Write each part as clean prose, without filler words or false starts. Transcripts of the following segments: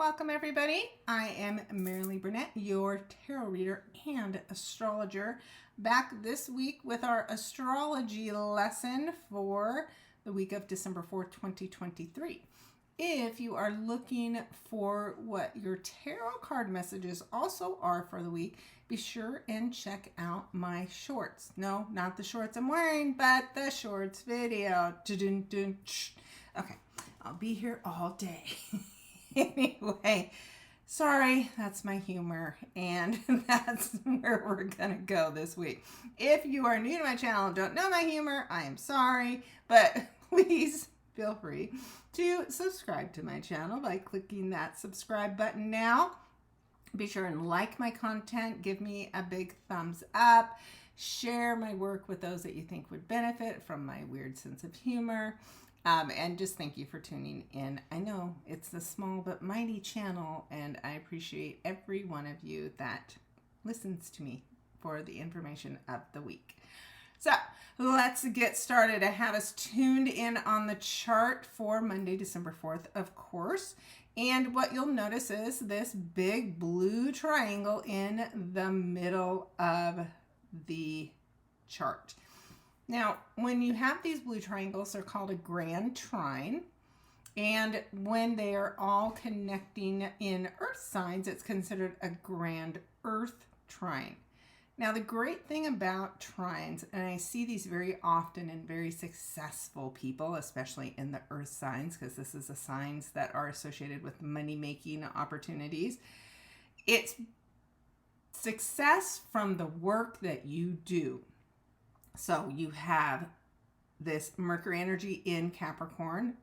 Welcome everybody. I am Marilee Burnett, your tarot reader and astrologer, back this week with our astrology lesson for the week of December 4th, 2023. If you are looking for what your tarot card messages also are for the week, be sure and check out my shorts. No, not the shorts I'm wearing, but the shorts video. Okay, I'll be here all day. Anyway, sorry, that's my humor, and that's where we're gonna go this week. If you are new to my channel and don't know my humor, I am sorry, but please feel free to subscribe to my channel by clicking that subscribe button now. Be sure and like my content, give me a big thumbs up, share my work with those that you think would benefit from my weird sense of humor. And just thank you for tuning in. I know it's a small but mighty channel, and I appreciate every one of you that listens to me for the information of the week. So let's get started. I have us tuned in on the chart for Monday, December 4th, of course. And what you'll notice is this big blue triangle in the middle of the chart. Now, when you have these blue triangles, they're called a grand trine. And when they are all connecting in earth signs, it's considered a grand earth trine. Now, the great thing about trines, and I see these very often in very successful people, especially in the earth signs, because this is the signs that are associated with money-making opportunities. It's success from the work that you do. So you have this Mercury energy in Capricorn,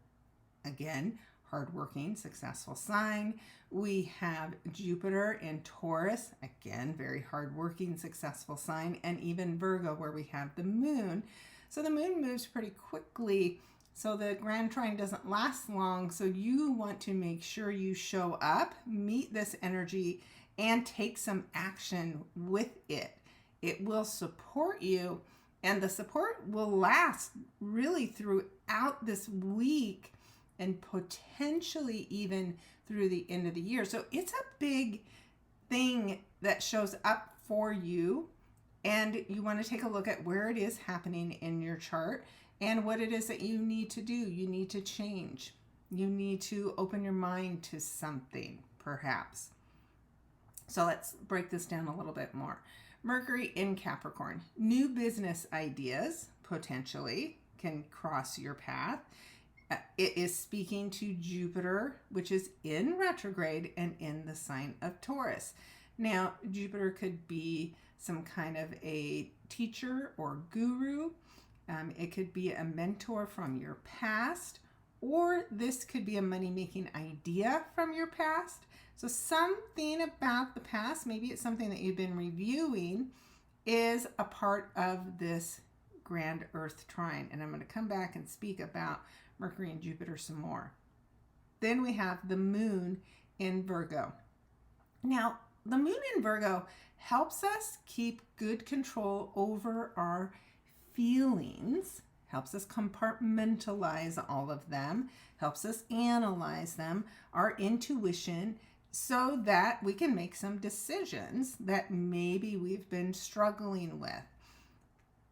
again, hardworking, successful sign. We have Jupiter in Taurus, again, very hardworking, successful sign, and even Virgo where we have the moon. So the moon moves pretty quickly, so the grand trine doesn't last long. So you want to make sure you show up, meet this energy, and take some action with it. It will support you. And the support will last really throughout this week and potentially even through the end of the year. So it's a big thing that shows up for you. And you want to take a look at where it is happening in your chart and what it is that you need to do. You need to change. You need to open your mind to something, perhaps. So let's break this down a little bit more. Mercury in Capricorn. New business ideas, potentially, can cross your path. It is speaking to Jupiter, which is in retrograde and in the sign of Taurus. Now, Jupiter could be some kind of a teacher or guru. It could be a mentor from your past, or this could be a money-making idea from your past. So something about the past, maybe it's something that you've been reviewing, is a part of this grand earth trine. And I'm going to come back and speak about Mercury and Jupiter some more. Then we have the moon in Virgo. Now, the moon in Virgo helps us keep good control over our feelings, helps us compartmentalize all of them, helps us analyze them, our intuition, so that we can make some decisions that maybe we've been struggling with.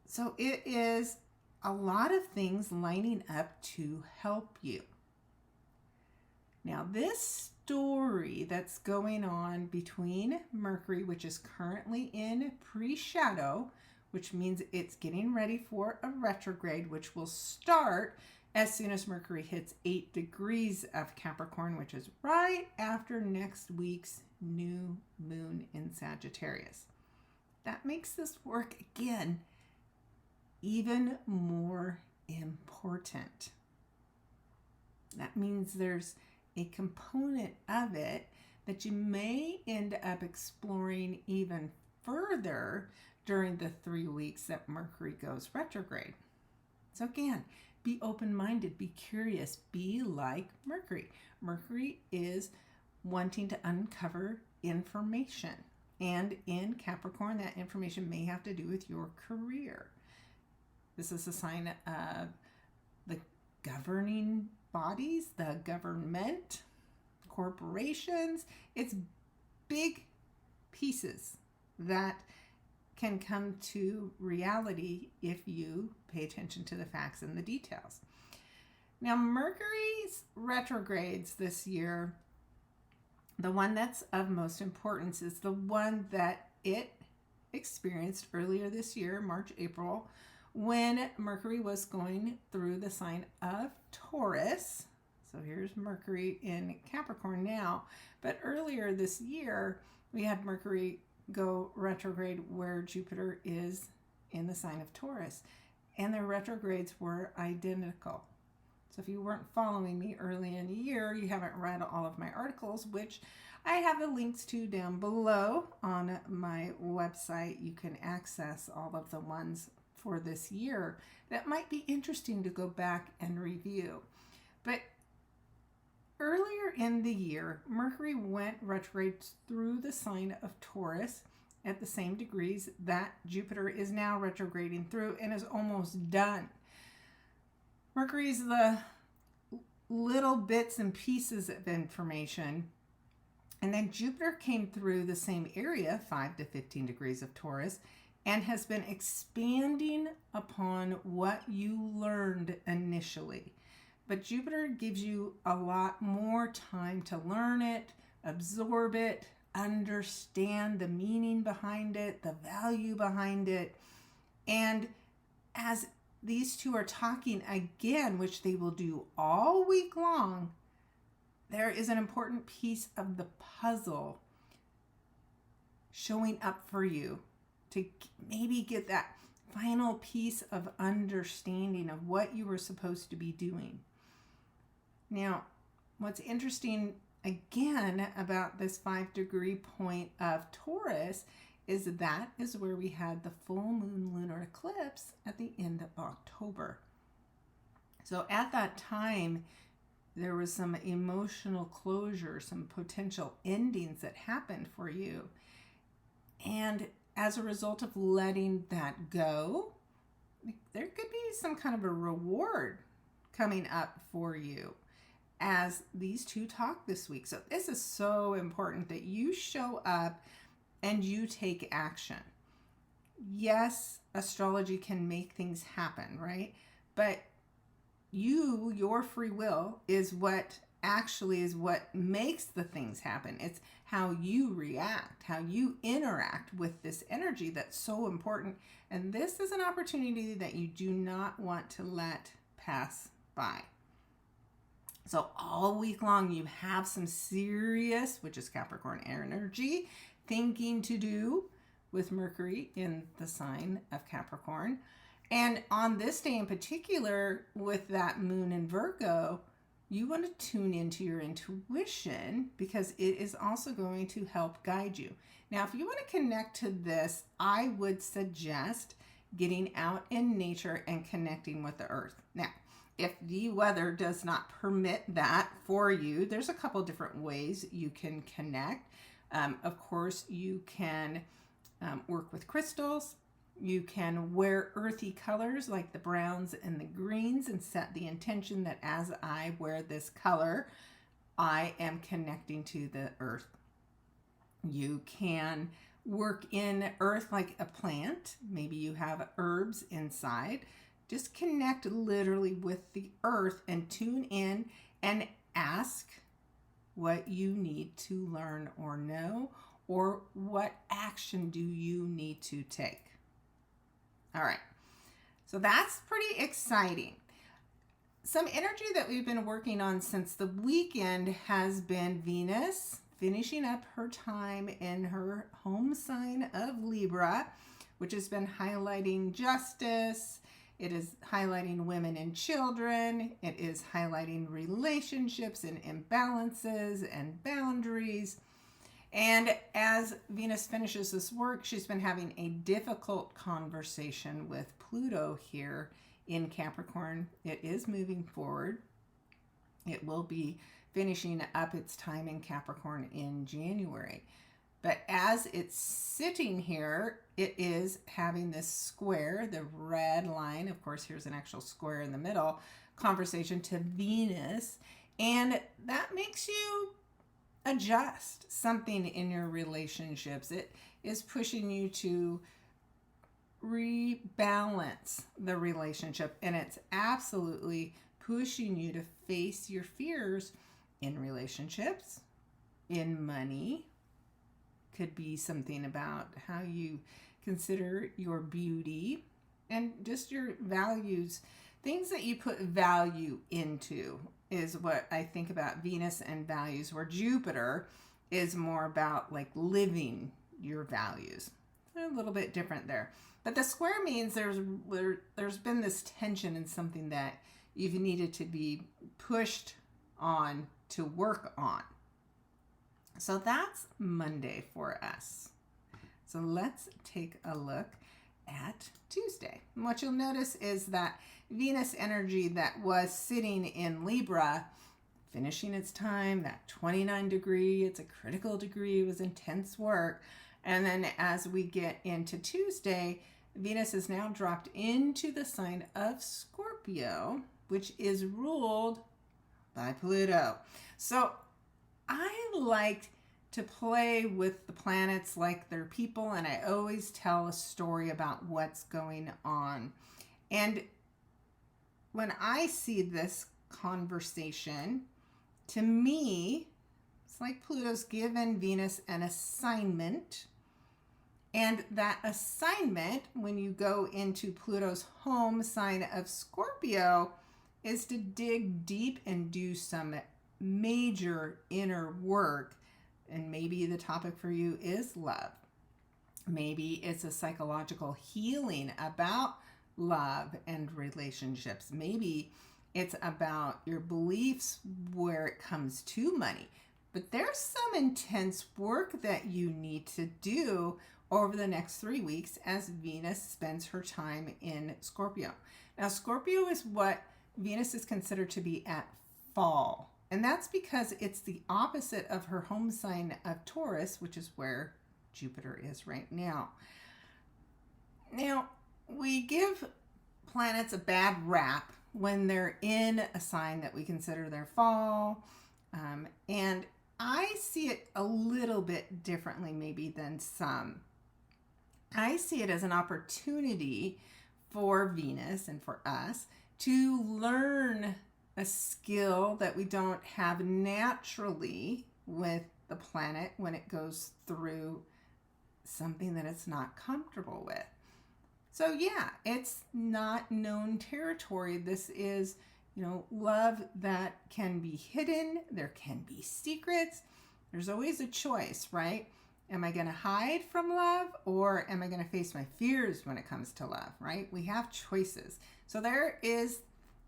So it is a lot of things lining up to help you. Now, this story that's going on between Mercury, which is currently in pre-shadow, which means it's getting ready for a retrograde, which will start as soon as Mercury hits 8 degrees of Capricorn, which is right after next week's new moon in Sagittarius. That makes this work, again, even more important. That means there's a component of it that you may end up exploring even further during the 3 weeks that Mercury goes retrograde. So again, be open-minded, be curious, be like Mercury. Mercury is wanting to uncover information. And in Capricorn, that information may have to do with your career. This is a sign of the governing bodies, the government, corporations. It's big pieces that can come to reality if you pay attention to the facts and the details. Now, Mercury's retrogrades this year, the one that's of most importance is the one that it experienced earlier this year, March, April, when Mercury was going through the sign of Taurus. So here's Mercury in Capricorn now. But earlier this year, we had Mercury go retrograde where Jupiter is in the sign of Taurus. And their retrogrades were identical. So if you weren't following me early in the year, you haven't read all of my articles, which I have the links to down below on my website. You can access all of the ones for this year that might be interesting to go back and review. But earlier in the year, Mercury went retrograde through the sign of Taurus at the same degrees that Jupiter is now retrograding through and is almost done. Mercury's the little bits and pieces of information. And then Jupiter came through the same area, 5 to 15 degrees of Taurus, and has been expanding upon what you learned initially. But Jupiter gives you a lot more time to learn it, absorb it, understand the meaning behind it, the value behind it. And as these two are talking again, which they will do all week long, there is an important piece of the puzzle showing up for you to maybe get that final piece of understanding of what you were supposed to be doing. Now, what's interesting again about this 5-degree point of Taurus is that is where we had the full moon lunar eclipse at the end of October. So at that time, there was some emotional closure, some potential endings that happened for you. And as a result of letting that go, there could be some kind of a reward coming up for you as these two talk this week. So this is so important that you show up and you take action. Yes, astrology can make things happen, right? But your free will is what makes the things happen. It's how you react, how you interact with this energy that's so important. And this is an opportunity that you do not want to let pass by. So all week long, you have some serious, which is Capricorn energy, thinking to do with Mercury in the sign of Capricorn. And on this day in particular, with that moon in Virgo, you want to tune into your intuition because it is also going to help guide you. Now, if you want to connect to this, I would suggest getting out in nature and connecting with the earth. Now, if the weather does not permit that for you, there's a couple different ways you can connect. Of course, you can work with crystals. You can wear earthy colors like the browns and the greens and set the intention that as I wear this color, I am connecting to the earth. You can work in earth like a plant. Maybe you have herbs inside. Just connect literally with the earth and tune in and ask what you need to learn or know, or what action do you need to take. All right, so that's pretty exciting. Some energy that we've been working on since the weekend has been Venus finishing up her time in her home sign of Libra, which has been highlighting justice. It is highlighting women and children. It is highlighting relationships and imbalances and boundaries. And as Venus finishes this work, she's been having a difficult conversation with Pluto here in Capricorn. It is moving forward. It will be finishing up its time in Capricorn in January. But as it's sitting here, it is having this square, the red line. Of course, here's an actual square in the middle, conversation to Venus. And that makes you adjust something in your relationships. It is pushing you to rebalance the relationship, and it's absolutely pushing you to face your fears in relationships, in money. Could be something about how you consider your beauty and just your values. Things that you put value into is what I think about Venus and values, where Jupiter is more about like living your values. They're a little bit different there. But the square means there's been this tension in something that you've needed to be pushed on to work on. So that's Monday for us. So let's take a look at Tuesday. And what you'll notice is that Venus energy that was sitting in Libra, finishing its time, that 29 degree, it's a critical degree, it was intense work. And then as we get into Tuesday, Venus is now dropped into the sign of Scorpio, which is ruled by Pluto. So I like to play with the planets like they're people, and I always tell a story about what's going on. And when I see this conversation, to me, it's like Pluto's given Venus an assignment. And that assignment, when you go into Pluto's home sign of Scorpio, is to dig deep and do some major inner work. And maybe the topic for you is love. Maybe it's a psychological healing about love and relationships. Maybe it's about your beliefs where it comes to money. But there's some intense work that you need to do over the next 3 weeks as Venus spends her time in Scorpio. Now, Scorpio is what Venus is considered to be at fall. And that's because it's the opposite of her home sign of Taurus, which is where Jupiter is right now. Now, we give planets a bad rap when they're in a sign that we consider their fall. And I see it a little bit differently maybe than some. I see it as an opportunity for Venus and for us to learn a skill that we don't have naturally with the planet when it goes through something that it's not comfortable with. So yeah, it's not known territory. This is, love that can be hidden. There can be secrets. There's always a choice, right? Am I going to hide from love, or am I going to face my fears when it comes to love, right? We have choices. So there is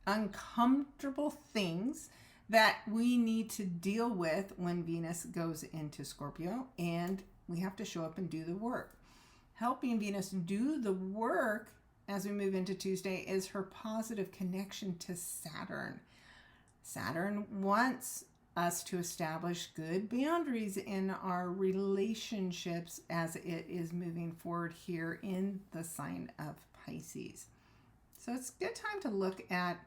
uncomfortable things that we need to deal with when Venus goes into Scorpio, and we have to show up and do the work. Helping Venus do the work as we move into Tuesday is her positive connection to Saturn. Saturn wants us to establish good boundaries in our relationships as it is moving forward here in the sign of Pisces. So it's a good time to look at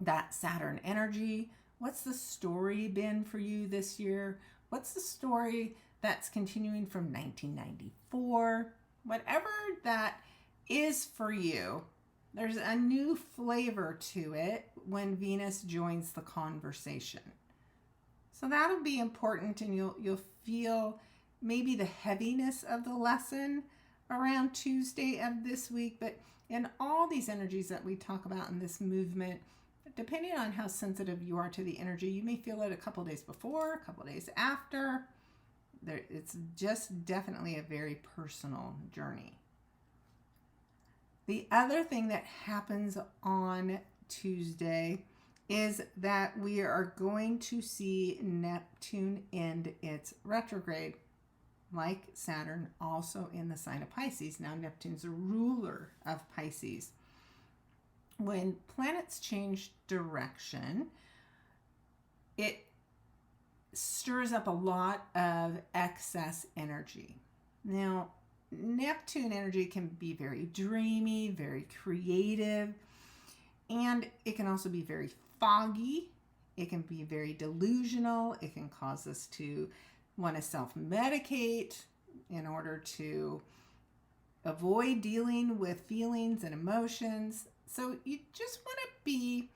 that Saturn energy. What's the story been for you this year? What's the story that's continuing from 1994? Whatever that is for you, there's a new flavor to it when Venus joins the conversation. So that'll be important, and you'll feel maybe the heaviness of the lesson around Tuesday of this week. But in all these energies that we talk about in this movement, depending on how sensitive you are to the energy, you may feel it a couple days before, a couple days after. It's just definitely a very personal journey. The other thing that happens on Tuesday is that we are going to see Neptune end its retrograde, like Saturn, also in the sign of Pisces. Now, Neptune's a ruler of Pisces. When planets change direction, it stirs up a lot of excess energy. Now, Neptune energy can be very dreamy, very creative, and it can also be very foggy It can be very delusional. It can cause us to want to self-medicate in order to avoid dealing with feelings and emotions. So you just want to be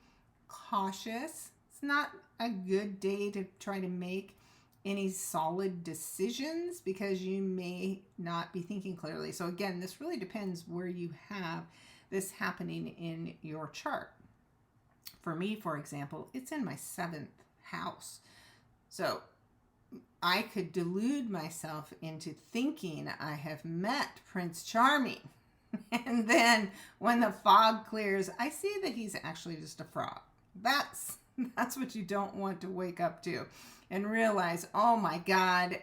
cautious. It's not a good day to try to make any solid decisions because you may not be thinking clearly. So again, this really depends where you have this happening in your chart. For me, for example, it's in my 7th house. So I could delude myself into thinking I have met Prince Charming. And then when the fog clears, I see that he's actually just a frog. That's what you don't want to wake up to and realize, oh my God,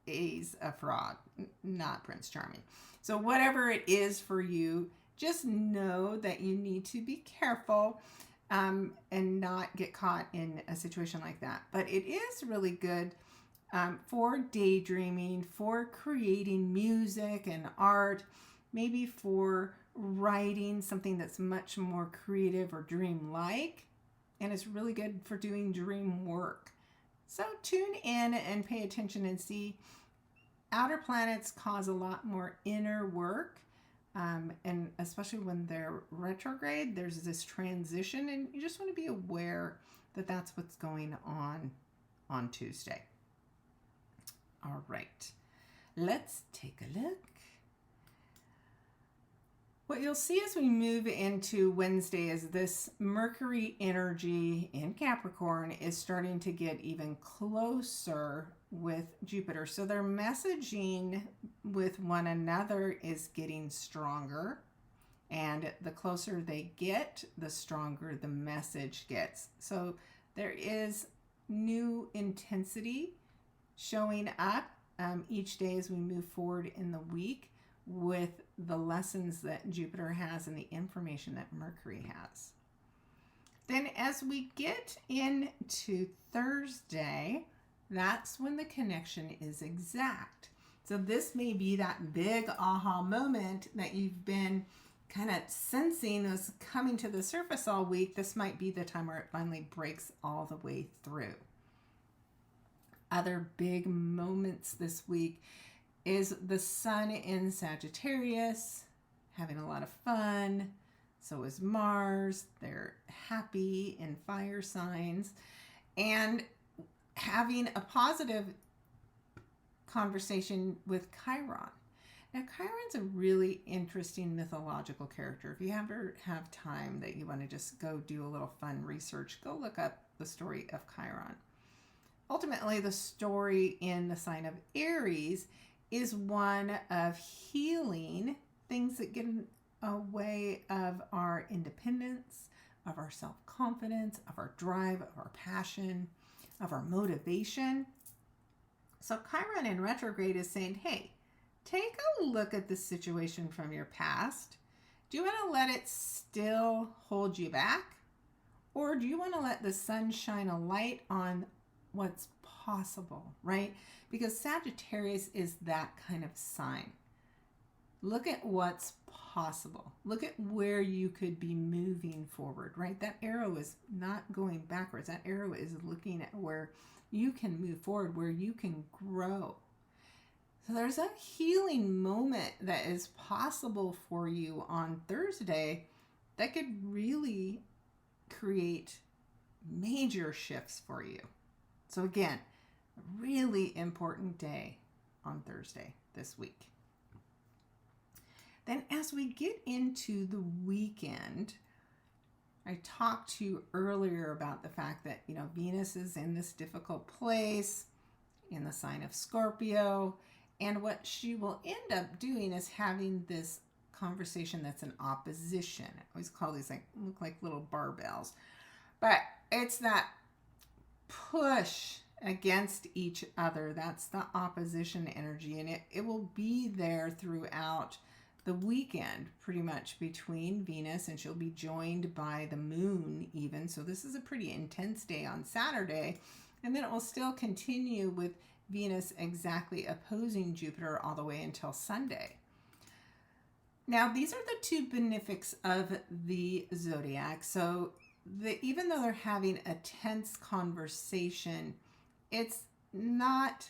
he's a frog, not Prince Charming. So whatever it is for you, just know that you need to be careful and not get caught in a situation like that. But it is really good for daydreaming, for creating music and art, maybe for writing something that's much more creative or dream-like. And it's really good for doing dream work. So tune in and pay attention and see. Outer planets cause a lot more inner work. And especially when they're retrograde, there's this transition, and you just want to be aware that that's what's going on Tuesday. All right, let's take a look. What you'll see as we move into Wednesday is this Mercury energy in Capricorn is starting to get even closer with Jupiter. So their messaging with one another is getting stronger. And the closer they get, the stronger the message gets. So there is new intensity showing up each day as we move forward in the week with the lessons that Jupiter has and the information that Mercury has. Then as we get into Thursday, that's when the connection is exact. So this may be that big aha moment that you've been kind of sensing is coming to the surface all week. This might be the time where it finally breaks all the way through. Other big moments this week is the sun in Sagittarius, having a lot of fun. So is Mars. They're happy in fire signs and having a positive conversation with Chiron. Now, Chiron's a really interesting mythological character. If you ever have time that you want to just go do a little fun research, go look up the story of Chiron. Ultimately, the story in the sign of Aries is one of healing things that get in a way of our independence, of our self-confidence, of our drive, of our passion, of our motivation. So Chiron in retrograde is saying, hey, take a look at the situation from your past. Do you want to let it still hold you back? Or do you want to let the sun shine a light on what's possible, right? Because Sagittarius is that kind of sign. Look at what's possible. Look at where you could be moving forward, right? That arrow is not going backwards. That arrow is looking at where you can move forward, where you can grow. So there's a healing moment that is possible for you on Thursday that could really create major shifts for you. So again, a really important day on Thursday this week. Then as we get into the weekend, I talked to you earlier about the fact that, Venus is in this difficult place in the sign of Scorpio. And what she will end up doing is having this conversation that's an opposition. I always call these look like little barbells. But it's that push against each other. That's the opposition energy. And it will be there throughout the weekend, pretty much between Venus, and she'll be joined by the moon even. So this is a pretty intense day on Saturday. And then it will still continue with Venus exactly opposing Jupiter all the way until Sunday. Now, these are the two benefics of the zodiac. So even though they're having a tense conversation, it's not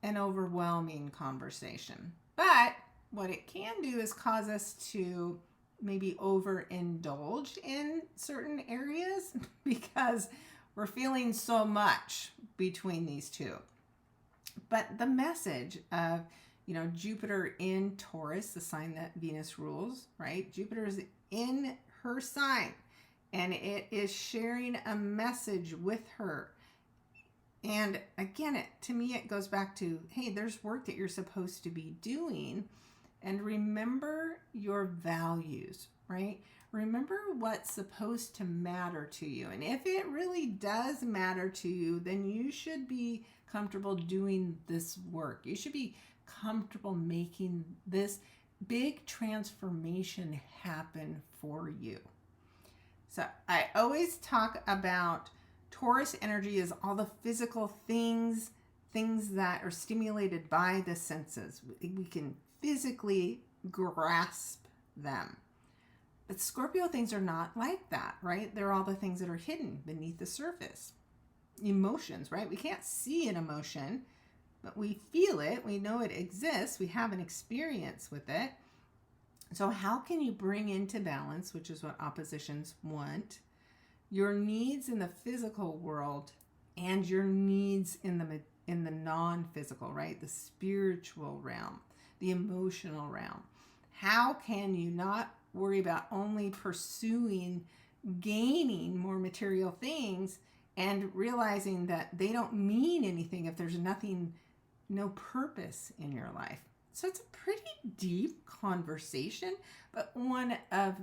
an overwhelming conversation. But what it can do is cause us to maybe overindulge in certain areas because we're feeling so much between these two. But the message of, Jupiter in Taurus, the sign that Venus rules, right? Jupiter is in her sign and it is sharing a message with her. And again, to me, it goes back to, hey, there's work that you're supposed to be doing. And remember your values, right? Remember what's supposed to matter to you. And if it really does matter to you, then you should be comfortable doing this work. You should be comfortable making this big transformation happen for you. So I always talk about Taurus energy is all the physical things that are stimulated by the senses. We can physically grasp them. But Scorpio things are not like that, right? They're all the things that are hidden beneath the surface. Emotions, right? We can't see an emotion, but we feel it. We know it exists. We have an experience with it. So how can you bring into balance, which is what oppositions want, your needs in the physical world and your needs in the non-physical, right? The spiritual realm, the emotional realm. How can you not worry about only pursuing gaining more material things and realizing that they don't mean anything if there's no purpose in your life? So it's a pretty deep conversation, but one of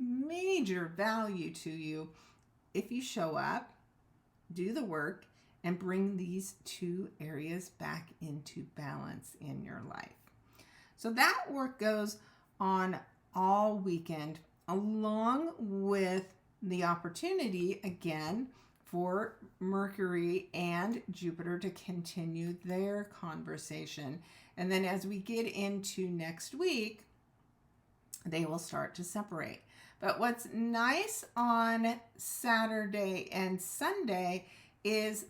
major value to you if you show up, do the work, and bring these two areas back into balance in your life. So that work goes on all weekend, along with the opportunity, again, for Mercury and Jupiter to continue their conversation. And then as we get into next week, they will start to separate. But what's nice on Saturday and Sunday is,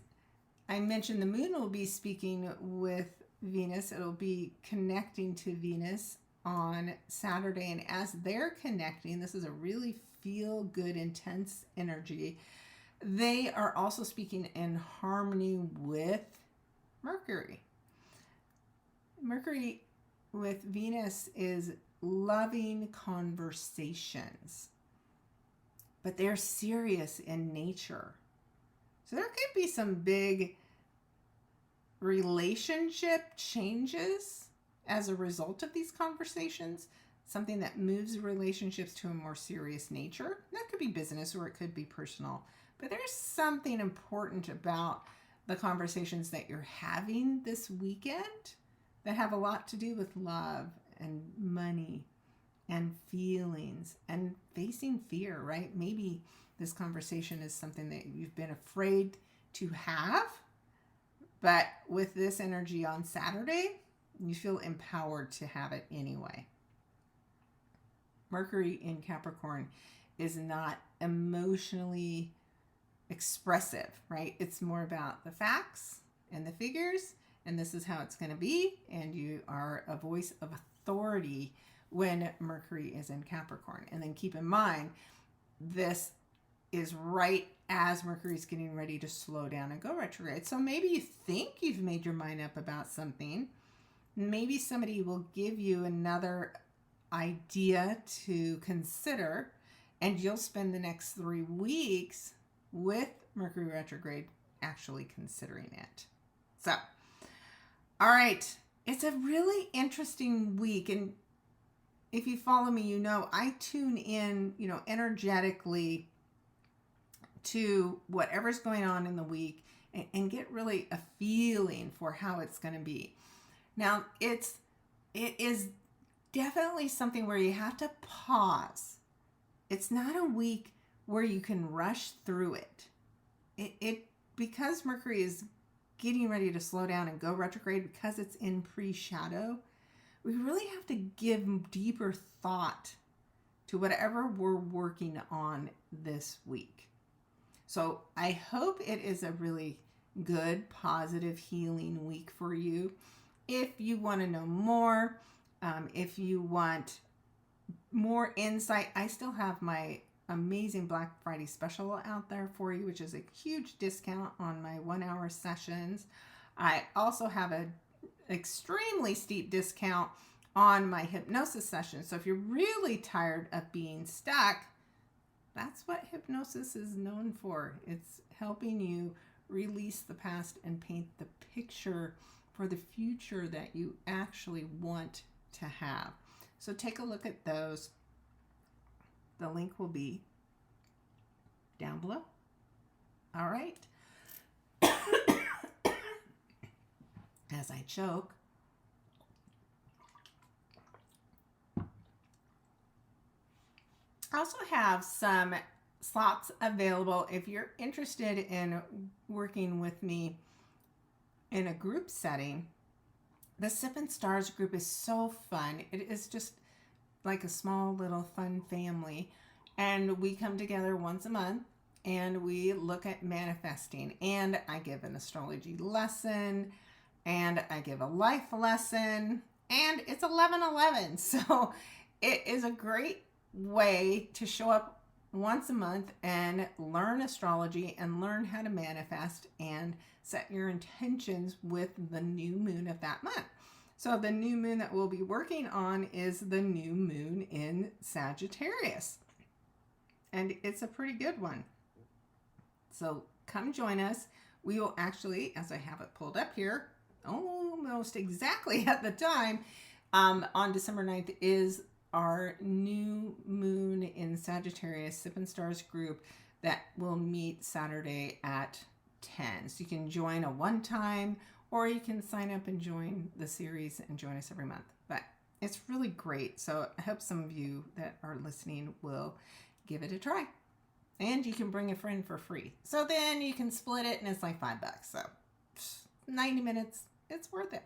I mentioned the moon will be speaking with Venus. It'll be connecting to Venus on Saturday. And as they're connecting, this is a really feel good, intense energy. They are also speaking in harmony with Mercury. Mercury with Venus is loving conversations, but they're serious in nature. So there could be some big relationship changes as a result of these conversations, something that moves relationships to a more serious nature. That could be business or it could be personal, but there's something important about the conversations that you're having this weekend that have a lot to do with love and money and feelings and facing fear, right? Maybe this conversation is something that you've been afraid to have, but with this energy on Saturday, you feel empowered to have it anyway. Mercury in Capricorn is not emotionally expressive, right? It's more about the facts and the figures, and this is how it's going to be, and you are a voice of authority when Mercury is in Capricorn. And then keep in mind, this is right as Mercury is getting ready to slow down and go retrograde. So maybe you think you've made your mind up about something. Maybe somebody will give you another idea to consider, and you'll spend the next 3 weeks with Mercury retrograde actually considering it. So, all right, it's a really interesting week. And if you follow me, you know I tune in, energetically to whatever's going on in the week and get really a feeling for how it's going to be. Now, it is definitely something where you have to pause. It's not a week where you can rush through it. It because Mercury is getting ready to slow down and go retrograde, because it's in pre-shadow, we really have to give deeper thought to to whatever we're working on this week. So I hope it is a really good, positive, healing week for you. If you want to know more, if you want more insight, I still have my amazing Black Friday special out there for you, which is a huge discount on my 1-hour sessions. I also have an extremely steep discount on my hypnosis session. So if you're really tired of being stuck, that's what hypnosis is known for. It's helping you release the past and paint the picture for the future that you actually want to have. So take a look at those. The link will be down below. All right. As I choke, I also have some slots available if you're interested in working with me in a group setting. The Sip and Stars group is so fun. It is just like a small little fun family. And we come together once a month and we look at manifesting. And I give an astrology lesson and I give a life lesson. And it's 11/11. So it is a great way to show up once a month and learn astrology and learn how to manifest and set your intentions with the new moon of that month. So the new moon that we'll be working on is the new moon in Sagittarius. And it's a pretty good one. So come join us. We will actually, as I have it pulled up here, almost exactly at the time, on December 9th is our new moon in Sagittarius Sip and Stars group that will meet Saturday at 10. So you can join a one-time, or you can sign up and join the series and join us every month. But it's really great. So I hope some of you that are listening will give it a try. And you can bring a friend for free. So then you can split it and it's like $5. So 90 minutes, it's worth it.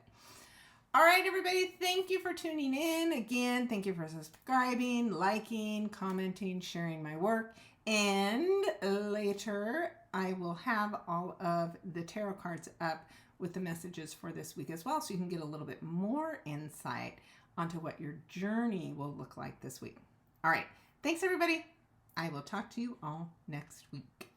All right, everybody, thank you for tuning in. Again, thank you for subscribing, liking, commenting, sharing my work. And later, I will have all of the tarot cards up with the messages for this week as well, so you can get a little bit more insight onto what your journey will look like this week. All right, thanks, everybody. I will talk to you all next week.